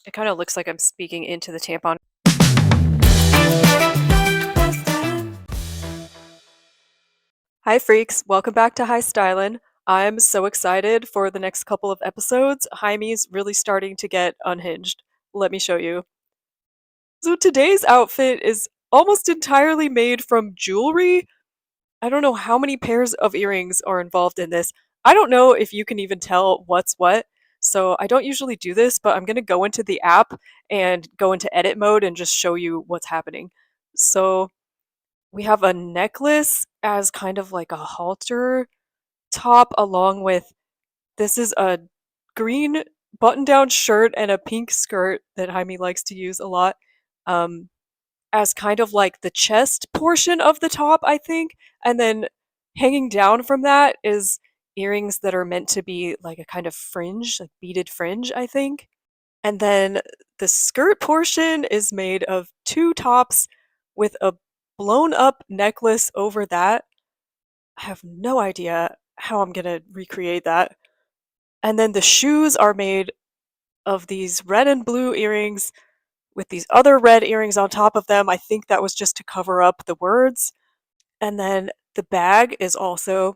It kind of looks like I'm speaking into the tampon. Hi freaks, welcome back to Hi Stylin. I'm so excited for the next couple of episodes. Jaime's really starting to get unhinged. Let me show you. So today's outfit is almost entirely made from jewelry. I don't know how many pairs of earrings are involved in this. I don't know if you can even tell what's what. So I don't usually do this, but I'm going to go into the app and go into edit mode and just show you what's happening. So we have a necklace as kind of like a halter top, along with this is a green button down shirt and a pink skirt that Jaime likes to use a lot. Um, as kind of like the chest portion of the top, I think. And then hanging down from that is earrings that are meant to be like a kind of fringe, like beaded fringe, I think. And then the skirt portion is made of two tops with a blown up necklace over that. I have no idea how I'm gonna recreate that. And then the shoes are made of these red and blue earrings with these other red earrings on top of them. I think that was just to cover up the words. And then the bag is also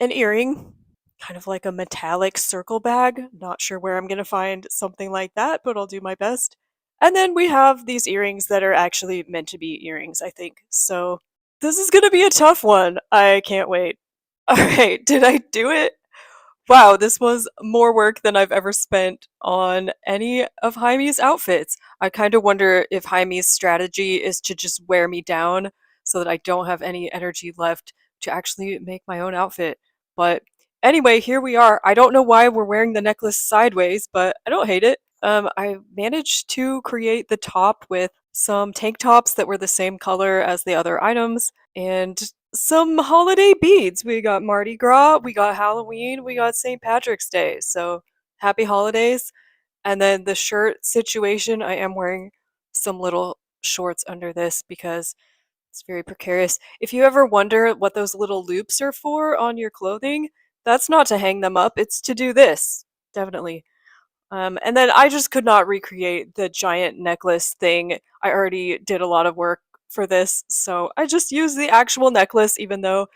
an earring, kind of like a metallic circle bag. Not sure where I'm going to find something like that, but I'll do my best. And then we have these earrings that are actually meant to be earrings, I think. So this is going to be a tough one. I can't wait. All right, did I do it? Wow, this was more work than I've ever spent on any of Jaime's outfits. I kind of wonder if Jaime's strategy is to just wear me down so that I don't have any energy left to actually make my own outfit. But anyway, here we are. I don't know why we're wearing the necklace sideways, but I don't hate it. I managed to create the top with some tank tops that were the same color as the other items and some holiday beads. We got Mardi Gras, we got Halloween, we got St. Patrick's Day. So happy holidays. And then the shirt situation, I am wearing some little shorts under this because it's very precarious. If you ever wonder what those little loops are for on your clothing, that's not to hang them up, it's to do this. Definitely. And then I just could not recreate the giant necklace thing. I already did a lot of work for this, so I just used the actual necklace, even though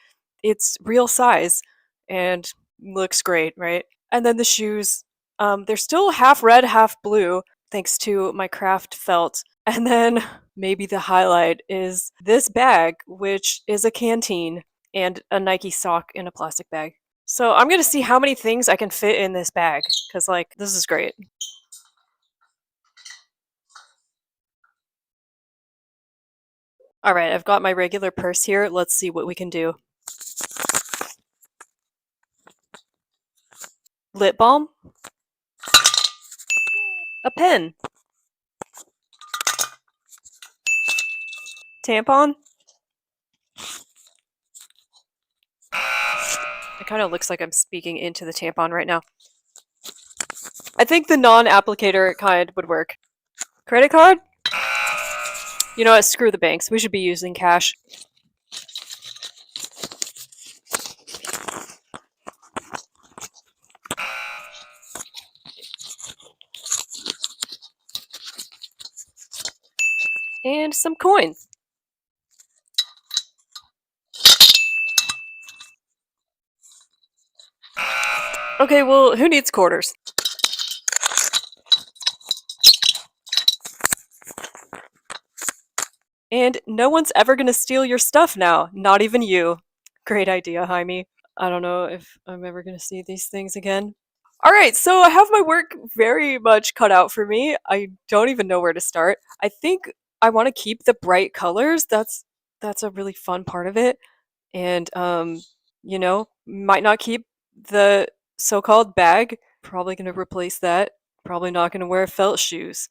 it's real size and looks great, right? And then the shoes, they're still half red, half blue, thanks to my craft felt. And then maybe the highlight is this bag, which is a canteen and a Nike sock in a plastic bag. So I'm gonna see how many things I can fit in this bag, because, like, this is great. Alright, I've got my regular purse here. Let's see what we can do. Lip balm. A pen. Tampon. It kind of looks like I'm speaking into the tampon right now. I think the non-applicator kind would work. Credit card? You know what? Screw the banks. We should be using cash. And some coins. Okay, well, who needs quarters? And no one's ever gonna steal your stuff now. Not even you. Great idea, Jaime. I don't know if I'm ever gonna see these things again. Alright, so I have my work very much cut out for me. I don't even know where to start. I think I want to keep the bright colors. That's a really fun part of it. And might not keep the so-called bag. Probably gonna replace that. Probably not gonna wear felt shoes.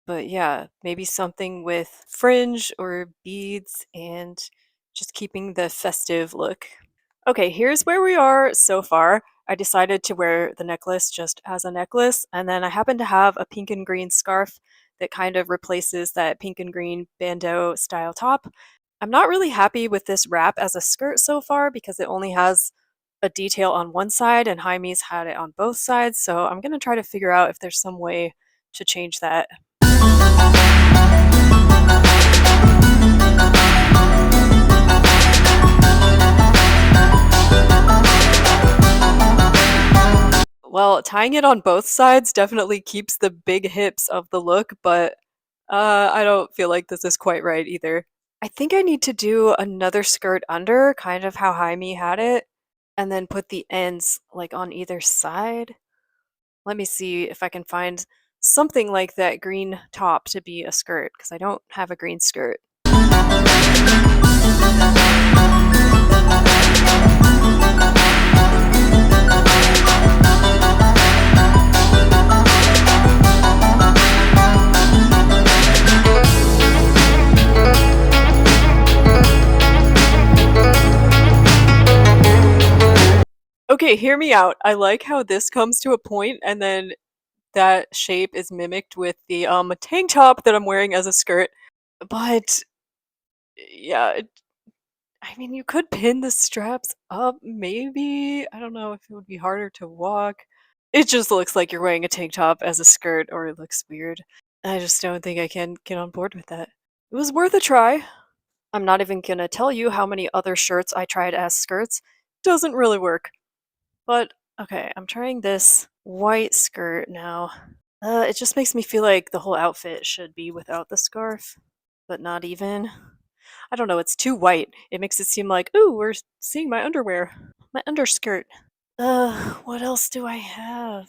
But yeah, maybe something with fringe or beads and just keeping the festive look. Okay, here's where we are so far. I decided to wear the necklace just as a necklace, and then I happen to have a pink and green scarf that kind of replaces that pink and green bandeau style top. I'm not really happy with this wrap as a skirt so far because it only has a detail on one side and Jaime's had it on both sides, so I'm going to try to figure out if there's some way to change that. Well, tying it on both sides definitely keeps the big hips of the look, but I don't feel like this is quite right either. I think I need to do another skirt under, kind of how Jaime had it, and then put the ends like on either side. Let me see if I can find something like that green top to be a skirt, because I don't have a green skirt. Okay, hear me out. I like how this comes to a point and then that shape is mimicked with the tank top that I'm wearing as a skirt. But yeah, I mean, you could pin the straps up, maybe. I don't know if it would be harder to walk. It just looks like you're wearing a tank top as a skirt, or it looks weird. I just don't think I can get on board with that. It was worth a try. I'm not even gonna tell you how many other shirts I tried as skirts. Doesn't really work. But okay, I'm trying this white skirt now. It just makes me feel like the whole outfit should be without the scarf, but not even. I don't know, it's too white. It makes it seem like, ooh, we're seeing my underwear, my underskirt. What else do I have?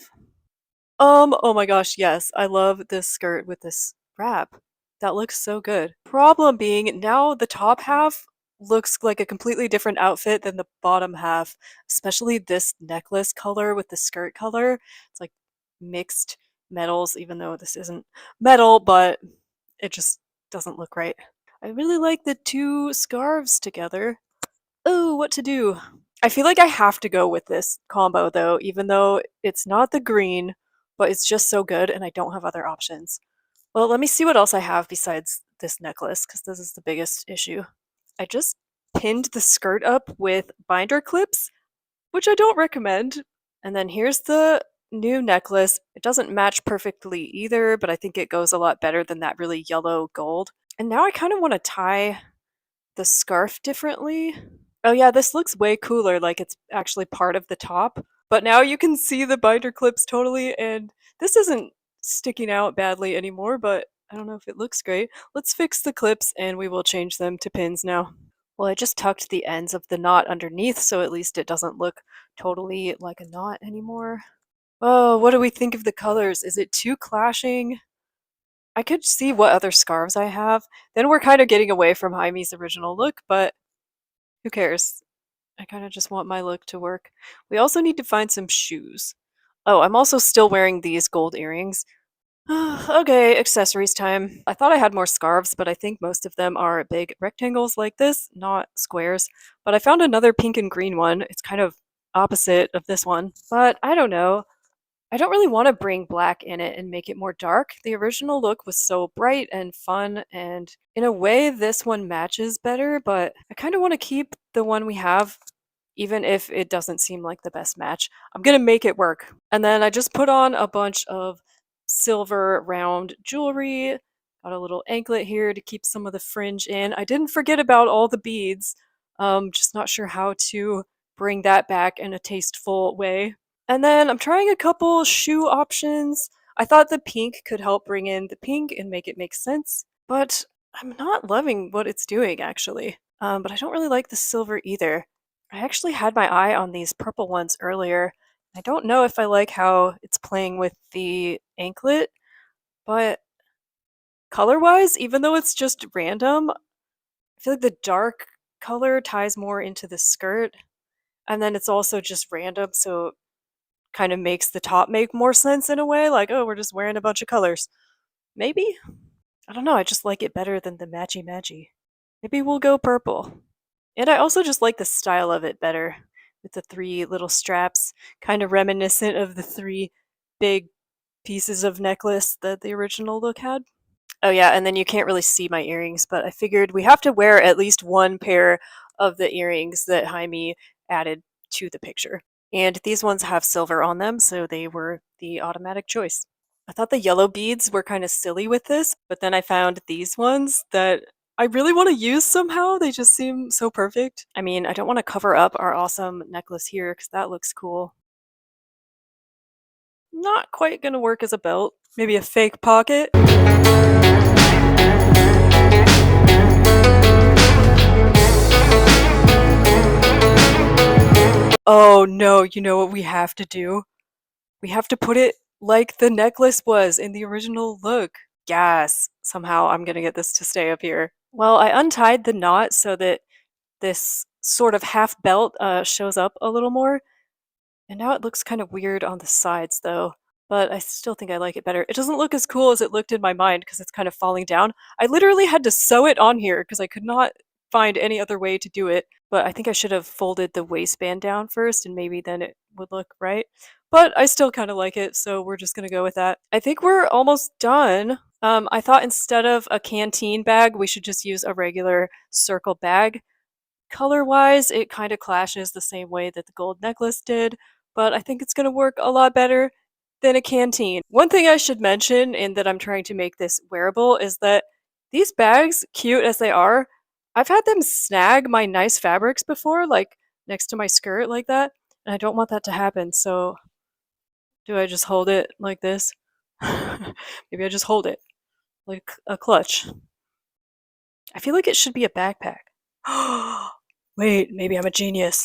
Oh my gosh, yes, I love this skirt with this wrap. That looks so good. Problem being, now the top half looks like a completely different outfit than the bottom half, especially this necklace color with the skirt color. It's like mixed metals, even though this isn't metal, but it just doesn't look right. I really like the two scarves together. Oh, what to do? I feel like I have to go with this combo though, even though it's not the green, but it's just so good and I don't have other options. Well, let me see what else I have besides this necklace, because this is the biggest issue. I just pinned the skirt up with binder clips, which I don't recommend. And then here's the new necklace. It doesn't match perfectly either, but I think it goes a lot better than that really yellow gold. And now I kind of want to tie the scarf differently. Oh yeah, this looks way cooler, like it's actually part of the top. But now you can see the binder clips totally, and this isn't sticking out badly anymore, but I don't know if it looks great. Let's fix the clips and we will change them to pins now. Well, I just tucked the ends of the knot underneath, so at least it doesn't look totally like a knot anymore. Oh, what do we think of the colors? Is it too clashing? I could see what other scarves I have. Then we're kind of getting away from Jaime's original look, but who cares? I kind of just want my look to work. We also need to find some shoes. Oh, I'm also still wearing these gold earrings. Okay, accessories time. I thought I had more scarves, but I think most of them are big rectangles like this, not squares. But I found another pink and green one. It's kind of opposite of this one. But I don't know. I don't really want to bring black in it and make it more dark. The original look was so bright and fun, and in a way, this one matches better, but I kind of want to keep the one we have, even if it doesn't seem like the best match. I'm gonna make it work. And then I just put on a bunch of silver round jewelry. Got a little anklet here to keep some of the fringe in. I didn't forget about all the beads. Just not sure how to bring that back in a tasteful way. And then I'm trying a couple shoe options. I thought the pink could help bring in the pink and make it make sense, but I'm not loving what it's doing actually. But I don't really like the silver either. I actually had my eye on these purple ones earlier. I don't know if I like how it's playing with the anklet, but color-wise, even though it's just random, I feel like the dark color ties more into the skirt, and then it's also just random, so kind of makes the top make more sense in a way, like, oh, we're just wearing a bunch of colors. Maybe? I don't know, I just like it better than the matchy-matchy. Maybe we'll go purple. And I also just like the style of it better, with the three little straps, kind of reminiscent of the three big pieces of necklace that the original look had. Oh yeah, and then you can't really see my earrings, but I figured we have to wear at least one pair of the earrings that Jaime added to the picture. And these ones have silver on them, so they were the automatic choice. I thought the yellow beads were kind of silly with this, but then I found these ones that I really want to use somehow. They just seem so perfect. I mean, I don't want to cover up our awesome necklace here because that looks cool. Not quite gonna work as a belt. Maybe a fake pocket? Oh no, you know what we have to do? We have to put it like the necklace was in the original look. Yes, somehow I'm gonna get this to stay up here. Well, I untied the knot so that this sort of half belt shows up a little more. And now it looks kind of weird on the sides though, but I still think I like it better. It doesn't look as cool as it looked in my mind because it's kind of falling down. I literally had to sew it on here because I could not find any other way to do it, but I think I should have folded the waistband down first and maybe then it would look right. But I still kind of like it, so we're just gonna go with that. I think we're almost done. I thought instead of a canteen bag, we should just use a regular circle bag. Color-wise, it kind of clashes the same way that the gold necklace did, but I think it's going to work a lot better than a canteen. One thing I should mention in that I'm trying to make this wearable is that these bags, cute as they are, I've had them snag my nice fabrics before, like next to my skirt like that, and I don't want that to happen, so do I just hold it like this? Maybe I just hold it like a clutch. I feel like it should be a backpack. Wait, maybe I'm a genius.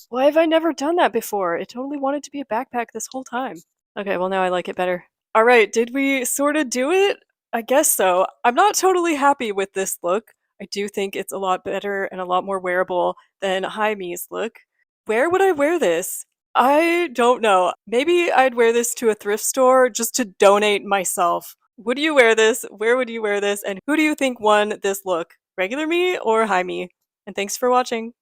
Why have I never done that before? It totally wanted to be a backpack this whole time. Okay, well now I like it better. Alright, did we sort of do it? I guess so. I'm not totally happy with this look. I do think it's a lot better and a lot more wearable than Jaime's look. Where would I wear this? I don't know. Maybe I'd wear this to a thrift store just to donate myself. Would you wear this? Where would you wear this? And who do you think won this look? Regular me or Jaime? And thanks for watching.